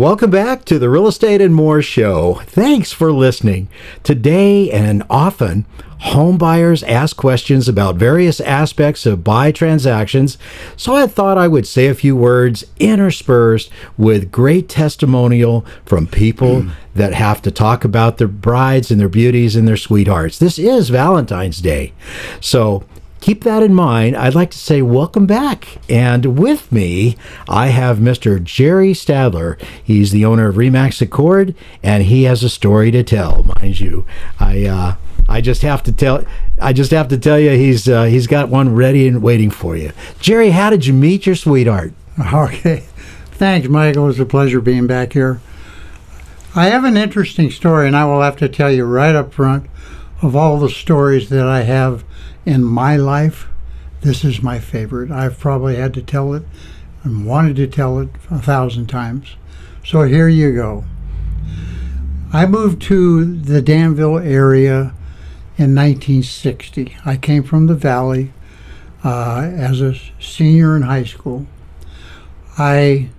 Welcome back to the Real Estate and More Show. Thanks for listening. Today and often, home buyers ask questions about various aspects of buy transactions, so I thought I would say a few words interspersed with great testimonial from people that have to talk about their brides and their beauties and their sweethearts. This is Valentine's Day, so keep that in mind. I'd like to say welcome back. And with me, I have Mr. Jerry Stadler. He's the owner of Remax Accord, and he has a story to tell. Mind you, I just have to tell you, he's got one ready and waiting for you. Jerry, how did you meet your sweetheart? Okay. Thanks, Michael. It was a pleasure being back here. I have an interesting story, and I will have to tell you right up front, of all the stories that I have in my life, this is my favorite. I've probably had to tell it and wanted to tell it 1,000 times. So here you go. I moved to the Danville area in 1960. I came from the Valley as a senior in high school. I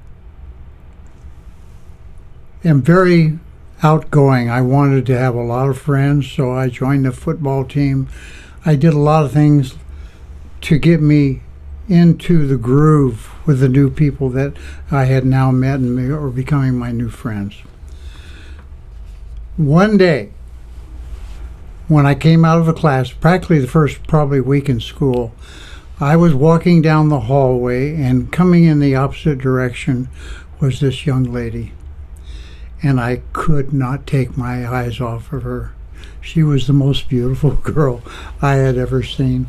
am very outgoing. I wanted to have a lot of friends, so I joined the football team. I did a lot of things to get me into the groove with the new people that I had now met and were becoming my new friends. One day, when I came out of a class, practically the first probably week in school, I was walking down the hallway, and coming in the opposite direction was this young lady. And I could not take my eyes off of her. She was the most beautiful girl I had ever seen.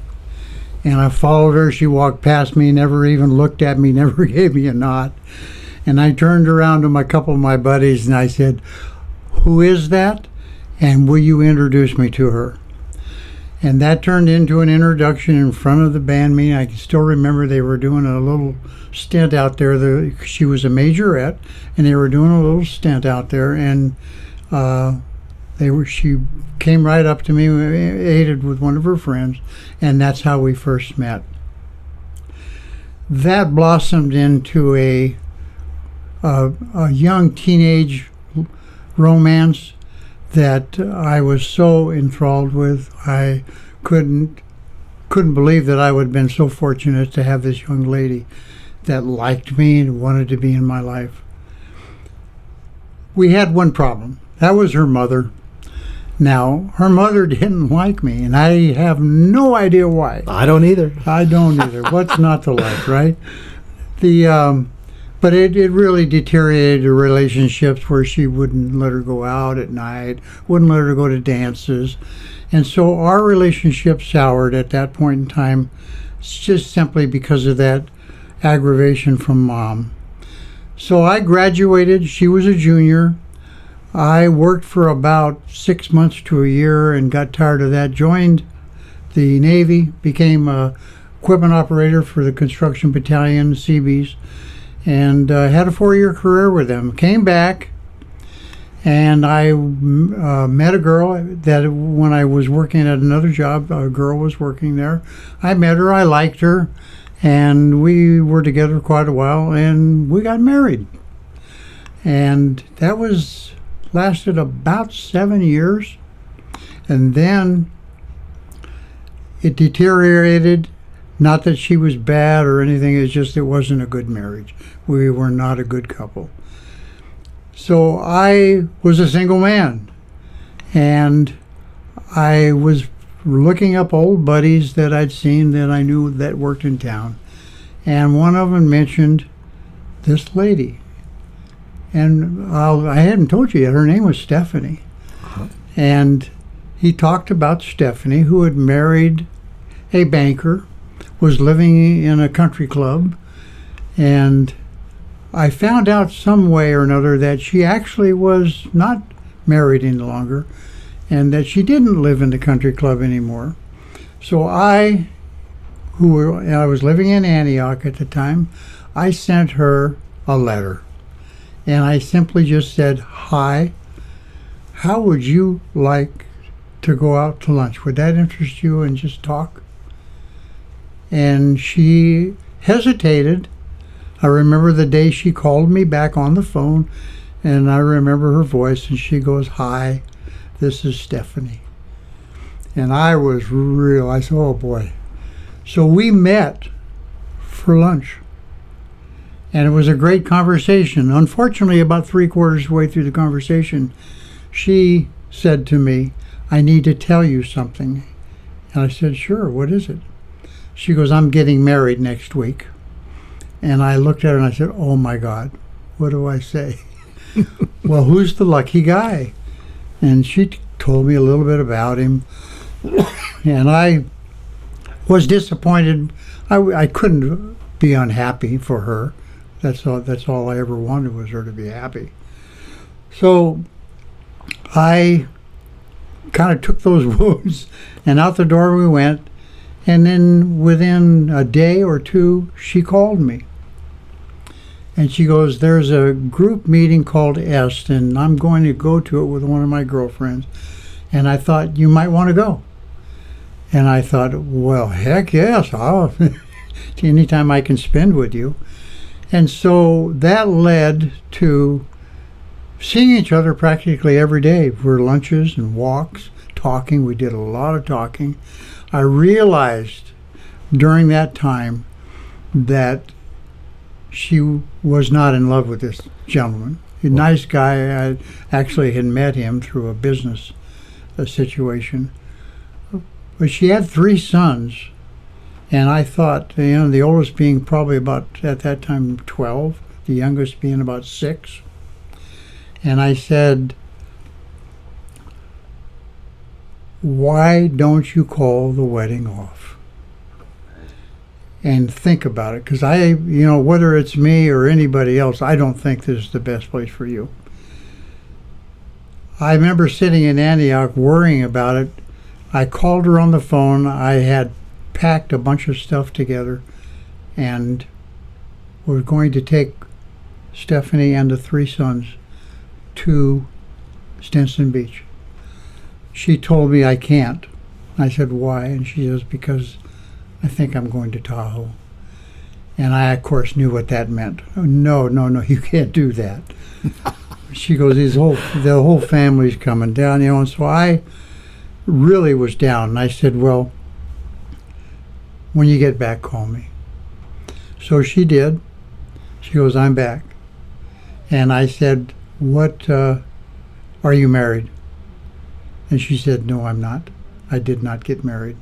And I followed her. She walked past me, never even looked at me, never gave me a nod. And I turned around to a couple of my buddies and I said, "Who is that? And will you introduce me to her?" And that turned into an introduction in front of the band meeting. I can still remember they were doing a little stint out there. She was a majorette, and they were doing a little stint out there. And she came right up to me, aided with one of her friends, and that's how we first met. That blossomed into a young teenage romance that I was so enthralled with. I couldn't believe that I would have been so fortunate to have this young lady that liked me and wanted to be in my life. We had one problem. That was her mother. Now, her mother didn't like me, and I have no idea why. I don't either. What's not to like, right? But it really deteriorated the relationships, where she wouldn't let her go out at night, wouldn't let her go to dances. And so our relationship soured at that point in time, just simply because of that aggravation from Mom. So I graduated. She was a junior. I worked for about 6 months to a year and got tired of that, joined the Navy, became a equipment operator for the construction battalion, Seabees, and had a 4-year career with them. Came back, and I met a girl that when I was working at another job, a girl was working there. I met her, I liked her, and we were together quite a while, and we got married. And that lasted about 7 years, and then it deteriorated. Not that she was bad or anything, it's just it wasn't a good marriage. We were not a good couple. So I was a single man, and I was looking up old buddies that I'd seen that I knew that worked in town, and one of them mentioned this lady. And I hadn't told you yet, her name was Stephanie. And he talked about Stephanie, who had married a banker, was living in a country club, and I found out some way or another that she actually was not married any longer, and that she didn't live in the country club anymore. So I was living in Antioch at the time, I sent her a letter. And I simply just said, "Hi, how would you like to go out to lunch? Would that interest you, and just talk?" And she hesitated. I remember the day she called me back on the phone, And I remember her voice, and she goes, "Hi, this is Stephanie." And I said, oh boy. So we met for lunch. And it was a great conversation. Unfortunately, about 3/4 of the way through the conversation, she said to me, "I need to tell you something." And I said, "Sure, what is it?" She goes, "I'm getting married next week." And I looked at her and I said, "Oh my God, what do I say?" "Well, who's the lucky guy?" And she told me a little bit about him. And I was disappointed. I couldn't be unhappy for her. That's all I ever wanted, was her to be happy. So I kind of took those wounds, and out the door we went. And then within a day or two, she called me. And she goes, "There's a group meeting called EST, and I'm going to go to it with one of my girlfriends. And I thought you might want to go." And I thought, well, heck yes, I'll anytime I can spend with you. And so that led to seeing each other practically every day for lunches and walks, talking. We did a lot of talking. I realized during that time that she was not in love with this gentleman. A nice guy. I actually had met him through a business situation. But she had 3 sons. And I thought, the oldest being probably about, at that time, 12, the youngest being about 6. And I said, "Why don't you call the wedding off and think about it?" Because whether it's me or anybody else, I don't think this is the best place for you. I remember sitting in Antioch worrying about it. I called her on the phone. I had packed a bunch of stuff together and was going to take Stephanie and the 3 sons to Stinson Beach. She told me I can't. I said, "Why?" And she says, "Because I think I'm going to Tahoe." And I, of course, knew what that meant. "Oh, no, you can't do that." She goes, the whole family's coming down, and so I really was down. And I said, "Well, when you get back, call me." So she did. She goes, "I'm back." And I said, "What, are you married?" And she said, "No, I'm not. I did not get married."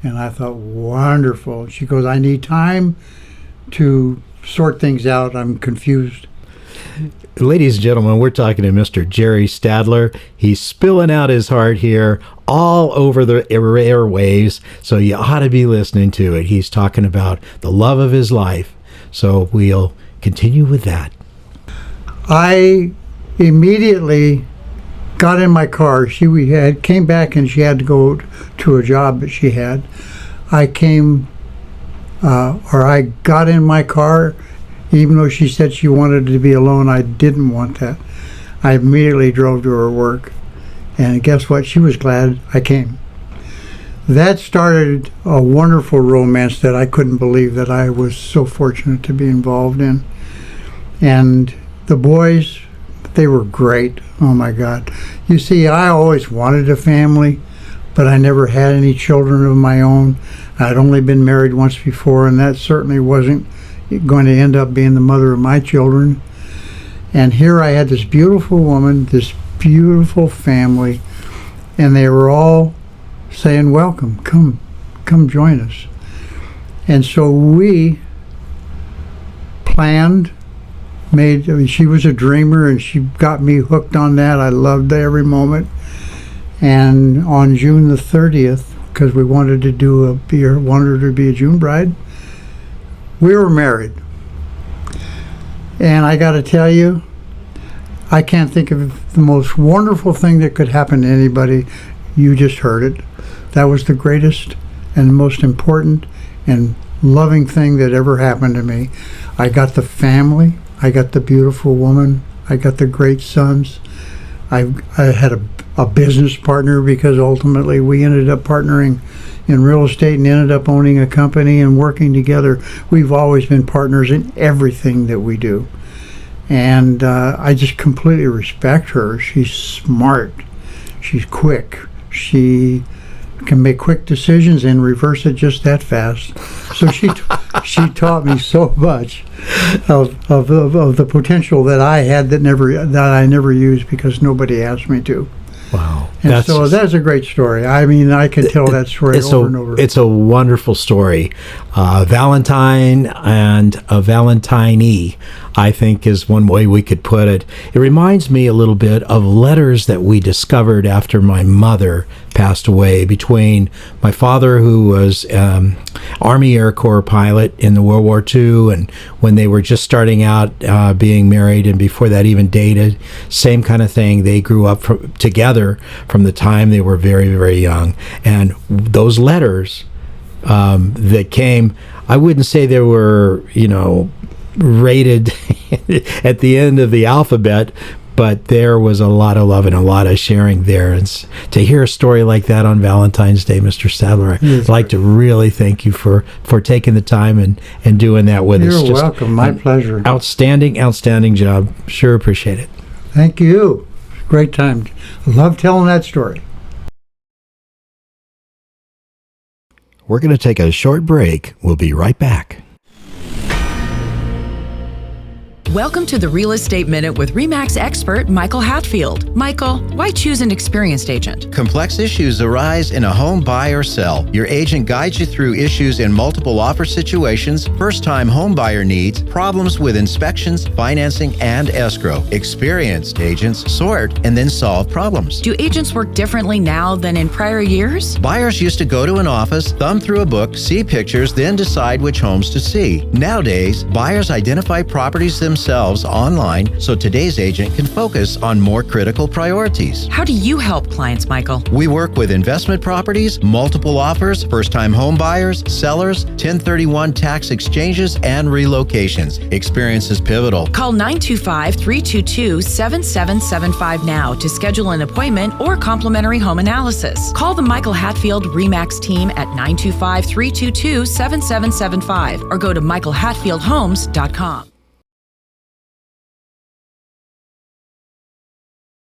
And I thought, wonderful. She goes, "I need time to sort things out. I'm confused." Ladies and gentlemen, we're talking to Mr. Jerry Stadler. He's spilling out his heart here all over the airwaves, so you ought to be listening to it. He's talking about the love of his life. So we'll continue with that. I immediately got in my car. She came back and she had to go to a job that she had. I got in my car. Even though she said she wanted to be alone, I didn't want that. I immediately drove to her work. And guess what? She was glad I came. That started a wonderful romance that I couldn't believe that I was so fortunate to be involved in. And the boys, they were great. Oh my God. You see, I always wanted a family, but I never had any children of my own. I'd only been married once before, and that certainly wasn't going to end up being the mother of my children. And here I had this beautiful woman, this beautiful family, and they were all saying, "Welcome, come join us." And so we planned, she was a dreamer, and she got me hooked on that. I loved every moment. And on June the 30th, because we wanted her to be a June bride, we were married. And I got to tell you, I can't think of the most wonderful thing that could happen to anybody. You just heard it. That was the greatest and most important and loving thing that ever happened to me. I got the family. I got the beautiful woman. I got the great sons. I had a business partner, because ultimately we ended up partnering in real estate and ended up owning a company and working together. We've always been partners in everything that we do. And I just completely respect her. She's smart. She's quick. She can make quick decisions and reverse it just that fast. So she taught me so much of the potential that I had that I never used because nobody asked me to. Wow. And that's a great story. I mean, I can tell that story over and over. It's a wonderful story. Valentine and a Valentine, I think, is one way we could put it. It reminds me a little bit of letters that we discovered after my mother passed away, between my father, who was Army Air Corps pilot in the World War II, and when they were just starting out being married, and before that even dated, same kind of thing. They grew up together from the time they were very, very young. And those letters that came, I wouldn't say they were, rated at the end of the alphabet, but there was a lot of love and a lot of sharing there. And to hear a story like that on Valentine's Day, Mr. Sadler, I'd like to really thank you for taking the time and doing that with us. You're welcome. My pleasure. Outstanding job. Sure appreciate it. Thank you. Great time. Love telling that story. We're going to take a short break. We'll be right back. Welcome to the Real Estate Minute with RE/MAX expert Michael Hatfield. Michael, why choose an experienced agent? Complex issues arise in a home buy or sell. Your agent guides you through issues in multiple offer situations, first-time home buyer needs, problems with inspections, financing, and escrow. Experienced agents sort and then solve problems. Do agents work differently now than in prior years? Buyers used to go to an office, thumb through a book, see pictures, then decide which homes to see. Nowadays, buyers identify properties themselves online, so today's agent can focus on more critical priorities. How do you help clients, Michael? We work with investment properties, multiple offers, first-time home buyers, sellers, 1031 tax exchanges, and relocations. Experience is pivotal. Call 925-322-7775 now to schedule an appointment or complimentary home analysis. Call the Michael Hatfield RE/MAX team at 925-322-7775 or go to michaelhatfieldhomes.com.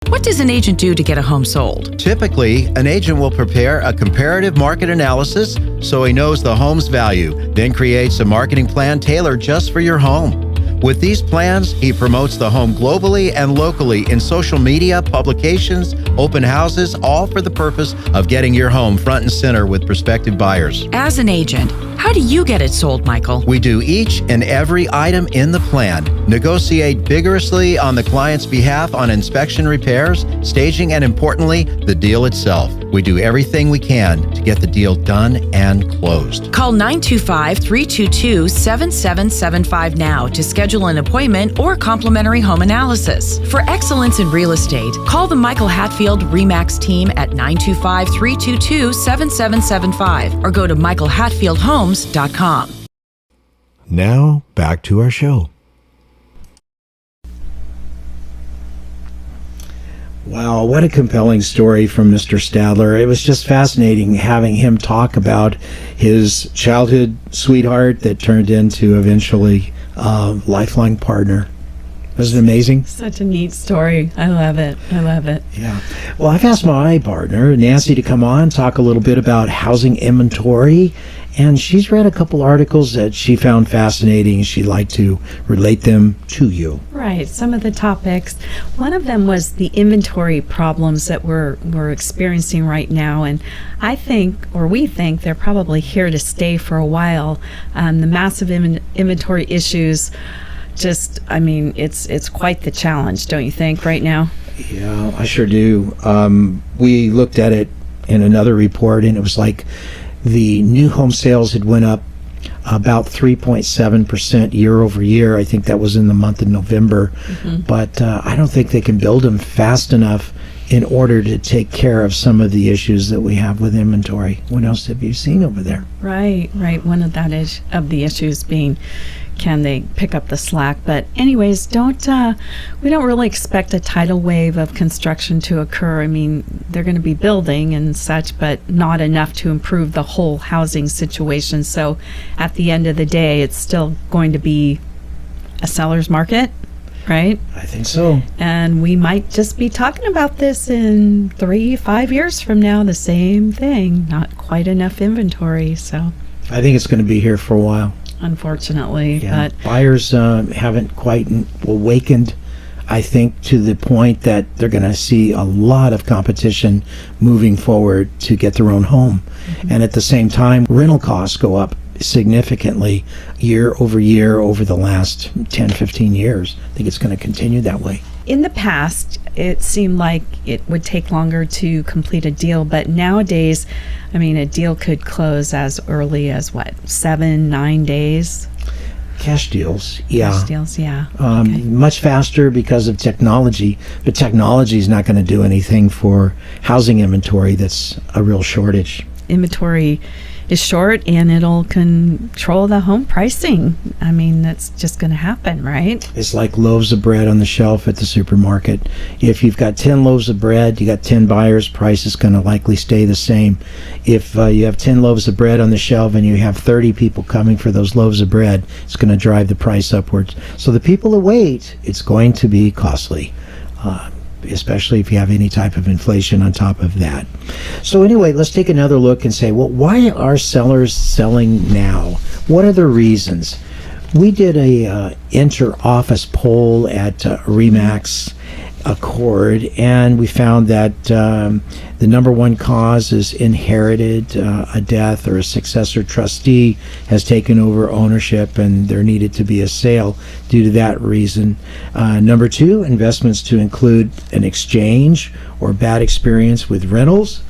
What does an agent do to get a home sold? Typically, an agent will prepare a comparative market analysis so he knows the home's value, then creates a marketing plan tailored just for your home. With these plans, he promotes the home globally and locally in social media, publications, open houses, all for the purpose of getting your home front and center with prospective buyers. As an agent, how do you get it sold, Michael? We do each and every item in the plan, negotiate vigorously on the client's behalf on inspection, repairs, staging, and importantly, the deal itself. We do everything we can to get the deal done and closed. Call 925-322-7775 now to schedule an appointment or complimentary home analysis. For excellence in real estate, call the Michael Hatfield RE/MAX team at 925-322-7775 or go to michaelhatfieldhomes.com. Now, back to our show. Wow, what a compelling story from Mr. Stadler. It was just fascinating having him talk about his childhood sweetheart that turned into eventually a lifelong partner. Wasn't it amazing? Such a neat story. I love it. Yeah. Well, I've asked my partner, Nancy, to come on, talk a little bit about housing inventory. And she's read a couple articles that she found fascinating. She'd like to relate them to you. Right. Some of the topics. One of them was the inventory problems that we're experiencing right now. And I think, or we think, they're probably here to stay for a while. The massive inventory issues, it's quite the challenge, don't you think, right now? Yeah, I sure do. We looked at it in another report, and it was like the new home sales had went up about 3.7% year over year. I think that was in the month of November. Mm-hmm. But I don't think they can build them fast enough in order to take care of some of the issues that we have with inventory. What else have you seen over there? Right. One of the issues being, can they pick up the slack? But anyways, we don't really expect a tidal wave of construction to occur. I mean, they're going to be building and such, but not enough to improve the whole housing situation. So at the end of the day, it's still going to be a seller's market. right? I think so. And we might just be talking about this in 3-5 years from now, the same thing, not quite enough inventory. So I think it's going to be here for a while. unfortunately, Yeah. but Buyers haven't quite awakened, I think, to the point that they're going to see a lot of competition moving forward to get their own home. And at the same time, rental costs go up significantly year over the last 10-15 years. I think it's going to continue that way. in the past, it seemed like it would take longer to complete a deal, but nowadays, I mean, a deal could close as early as what, 7-9 days? Cash deals, yeah. Cash deals, yeah. Okay. Much faster because of technology, but technology is not going to do anything for housing inventory that's a real shortage. Inventory is short and it'll control the home pricing. I mean, that's just going to happen, right? It's like loaves of bread on the shelf at the supermarket. If you've got 10 loaves of bread, you got 10 buyers, price is going to likely stay the same. If you have 10 loaves of bread on the shelf and you have 30 people coming for those loaves of bread, it's going to drive the price upwards. So the people that wait, it's going to be costly. Especially if you have any type of inflation on top of that. So anyway, let's take another look and say, well, why are sellers selling now? What are the reasons? We did a inter-office poll at RE/MAX Accord, and we found that the number one cause is inherited, a death, or a successor trustee has taken over ownership and there needed to be a sale due to that reason. Number two, investments to include an exchange or bad experience with rentals.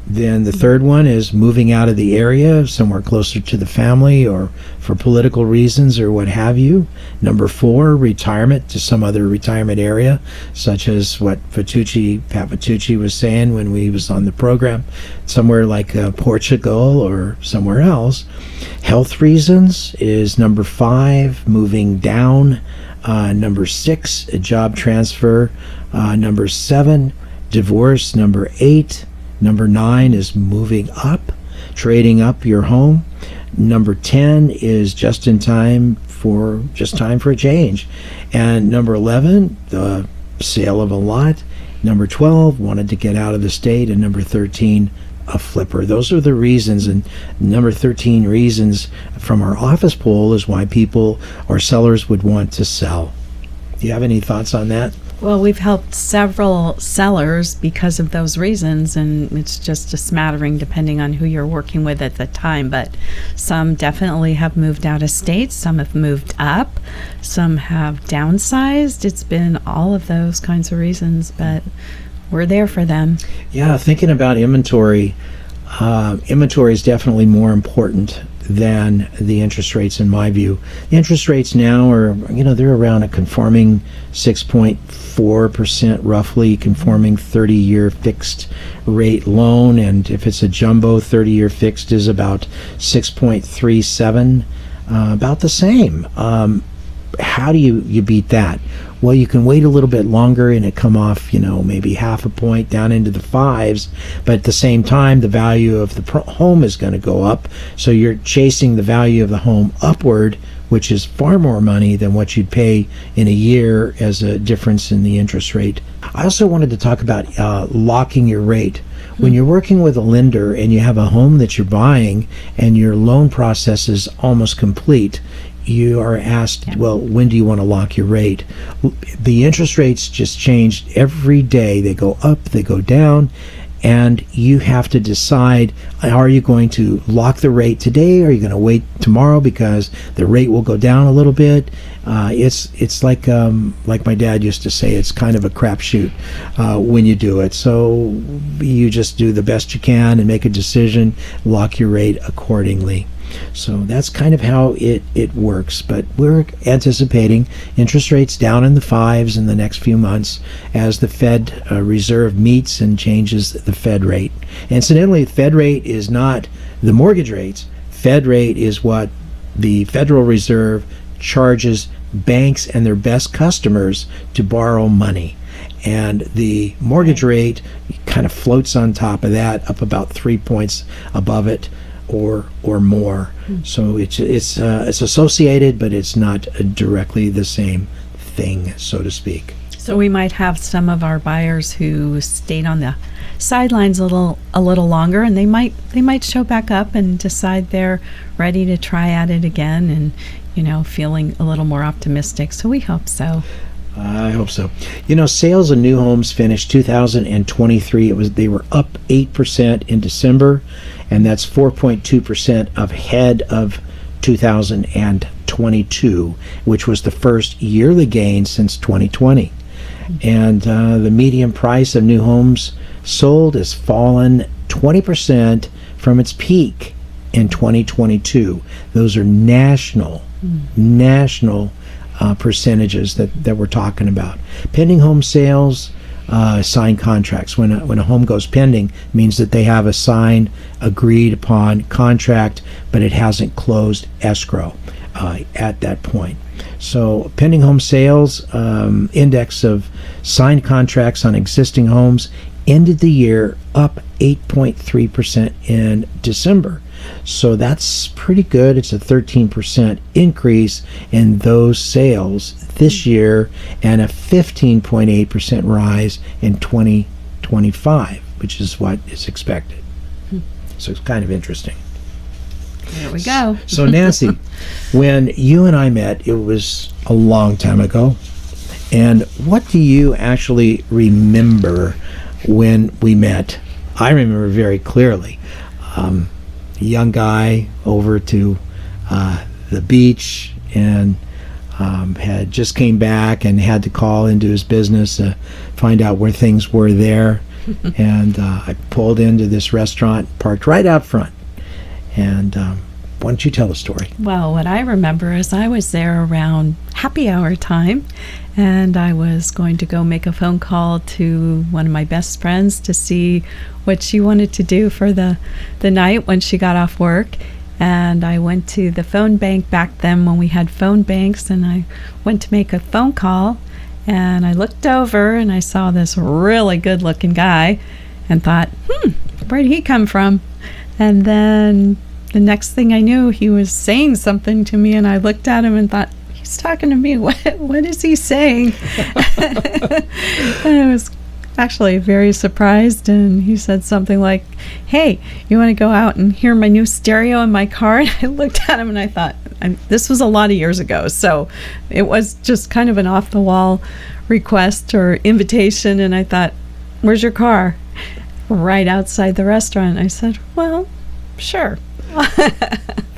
Then the third one is moving out of the area, somewhere closer to the family or for political reasons or what have you. Number four, retirement to some other retirement area, such as what Pat Vitucci was saying when we was on the program, somewhere like Portugal or somewhere else. Health reasons is number five, moving down. Number six, a job transfer. Number seven, divorce. Number eight, number 9 is moving up, trading up your home. Number 10 is just time for a change. And number 11, the sale of a lot. Number 12, wanted to get out of the state. And number 13, a flipper. Those are the reasons. And number 13 reasons from our office poll is why people or sellers would want to sell. Do you have any thoughts on that? Well, we've helped several sellers because of those reasons, and it's just a smattering depending on who you're working with at the time. But some definitely have moved out of state, some have moved up, some have downsized. It's been all of those kinds of reasons, but we're there for them. Yeah, thinking about inventory, inventory is definitely more important than the interest rates in my view. The interest rates now are, they're around a conforming 6.4% roughly, conforming 30-year fixed rate loan, and if it's a jumbo 30-year fixed is about 6.37, about the same. How do you beat that? Well, you can wait a little bit longer and it come off, maybe half a point down into the 5s, but at the same time, the value of the home is going to go up. So you're chasing the value of the home upward, which is far more money than what you'd pay in a year as a difference in the interest rate. I also wanted to talk about locking your rate. When you're working with a lender and you have a home that you're buying and your loan process is almost complete, you are asked, well, when do you want to lock your rate? The interest rates just change every day. They go up, they go down, and you have to decide, are you going to lock the rate today? Or are you going to wait tomorrow because the rate will go down a little bit? It's like my dad used to say, it's kind of a crapshoot when you do it. So you just do the best you can and make a decision, lock your rate accordingly. So that's kind of how it works. But we're anticipating interest rates down in the 5s in the next few months as the Fed Reserve meets and changes the Fed rate. Incidentally, the Fed rate is not the mortgage rates. Fed rate is what the Federal Reserve charges banks and their best customers to borrow money. And the mortgage rate kind of floats on top of that, up about 3 points above it. or more. So it's associated, but it's not directly the same thing, so to speak. So we might have some of our buyers who stayed on the sidelines a little longer, and they might show back up and decide they're ready to try at it again, and feeling a little more optimistic. So we hope so. I hope so. Sales of new homes finished 2023. They were up 8% in December, and that's 4.2% ahead of 2022, which was the first yearly gain since 2020. And the median price of new homes sold has fallen 20% from its peak in 2022. Those are national percentages that we're talking about. Pending home sales, signed contracts. When a home goes pending, means that they have a signed, agreed upon contract, but it hasn't closed escrow at that point. So pending home sales, index of signed contracts on existing homes ended the year up 8.3% in December. So that's pretty good. It's a 13% increase in those sales this year, and a 15.8% rise in 2025, which is what is expected. So it's kind of interesting. There we go. So Nancy, when you and I met, it was a long time ago. And what do you actually remember when we met? I remember very clearly. A young guy over to the beach, and had just came back and had to call into his business to find out where things were there. And I pulled into this restaurant, parked right out front. And why don't you tell the story? Well, what I remember is I was there around happy hour time, and I was going to go make a phone call to one of my best friends to see what she wanted to do for the night when she got off work. And I went to the phone bank back then when we had phone banks, and I went to make a phone call, and I looked over and I saw this really good looking guy and thought, where did he come from? And then the next thing I knew, he was saying something to me, and I looked at him and thought, he's talking to me. What is he saying? And I was actually very surprised, and he said something like, hey, you want to go out and hear my new stereo in my car? And I looked at him and I thought, this was a lot of years ago, so it was just kind of an off-the-wall request or invitation, and I thought, where's your car? Right outside the restaurant. I said, well, sure.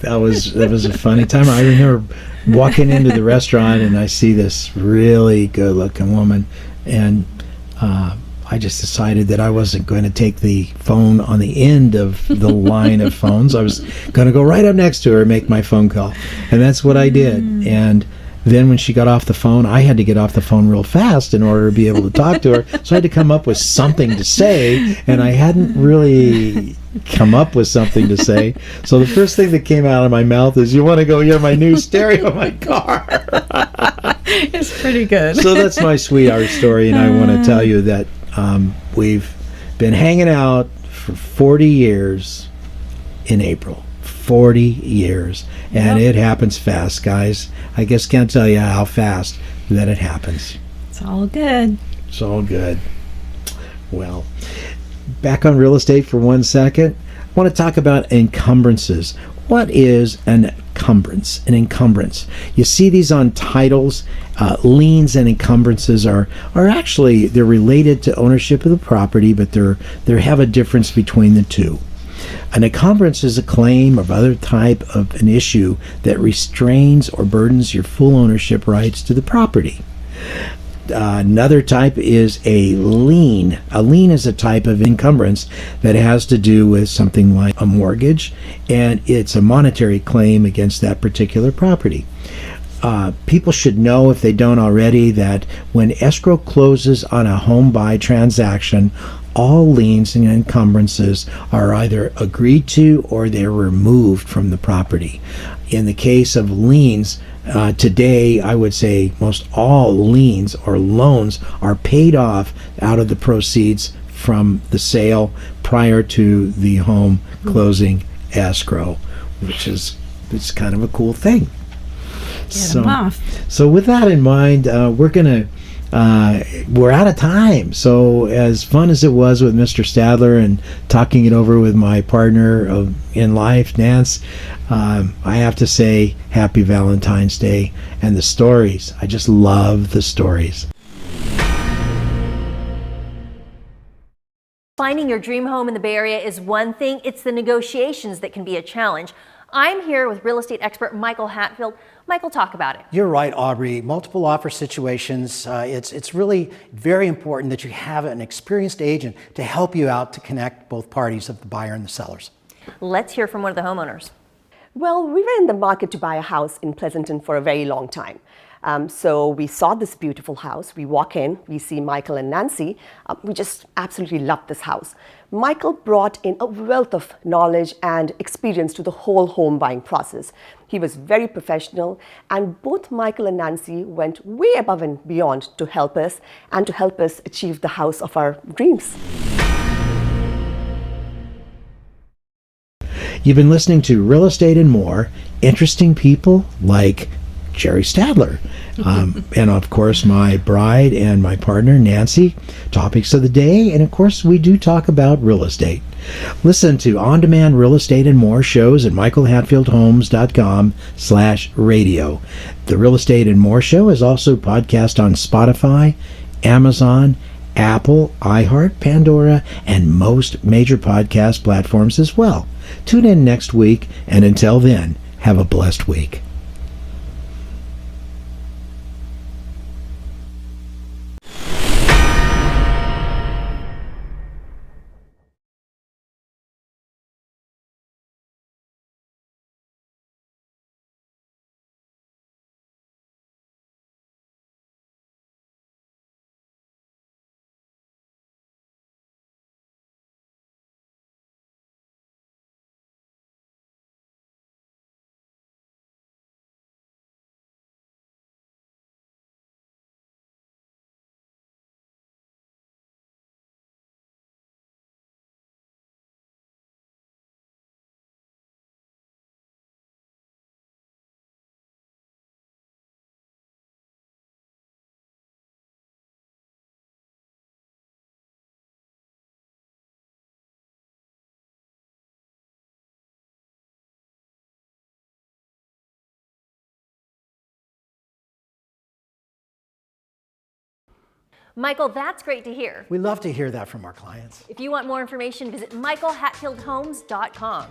That was a funny time. I remember walking into the restaurant, and I see this really good looking woman, and I just decided that I wasn't going to take the phone on the end of the line of phones. I was going to go right up next to her and make my phone call, and that's what I did. And then when she got off the phone, I had to get off the phone real fast in order to be able to talk to her. So I had to come up with something to say, and I hadn't really come up with something to say. So the first thing that came out of my mouth is, you want to go hear my new stereo in my car? It's pretty good. So that's my sweetheart story, and I want to tell you that we've been hanging out for 40 years in April. 40 years. And It happens fast, guys. I guess can't tell you how fast that it happens. It's all good. It's all good. Well, back on real estate for 1 second. I want to talk about encumbrances. What is an encumbrance? An encumbrance. You see these on titles. Liens and encumbrances are actually, they're related to ownership of the property, but they have a difference between the two. An encumbrance is a claim of other type of an issue that restrains or burdens your full ownership rights to the property. Another type is a lien. A lien is a type of encumbrance that has to do with something like a mortgage, and it's a monetary claim against that particular property. People should know, if they don't already, that when escrow closes on a home buy transaction, all liens and encumbrances are either agreed to or they're removed from the property. In the case of liens, today I would say most all liens or loans are paid off out of the proceeds from the sale prior to the home closing escrow, which is it's kind of a cool thing. Get 'em off. So with that in mind, we're out of time. So as fun as it was with Mr. Stadler and talking it over with my partner in life, Nance, I have to say happy Valentine's Day. And the stories, I just love the stories. Finding your dream home in the Bay Area is one thing. It's the negotiations that can be a challenge. I'm here with real estate expert Michael Hatfield. Michael, talk about it. You're right, Aubrey. Multiple offer situations, it's really very important that you have an experienced agent to help you out to connect both parties of the buyer and the sellers. Let's hear from one of the homeowners. Well, we were in the market to buy a house in Pleasanton for a very long time. So we saw this beautiful house. We walk in, we see Michael and Nancy. We just absolutely loved this house. Michael brought in a wealth of knowledge and experience to the whole home buying process. He was very professional, and both Michael and Nancy went way above and beyond to help us and to help us achieve the house of our dreams. You've been listening to Real Estate and More, interesting people like Jerry Stadler, and of course my bride and my partner Nancy. Topics of the day, and of course we do talk about real estate. Listen to on-demand Real Estate and More shows at michaelhatfieldhomes.com/radio. The Real Estate and More show is also podcast on Spotify, Amazon, Apple, iHeart, Pandora, and most major podcast platforms as well. Tune in next week, and until then, have a blessed week. Michael, that's great to hear. We love to hear that from our clients. If you want more information, visit michaelhatfieldhomes.com.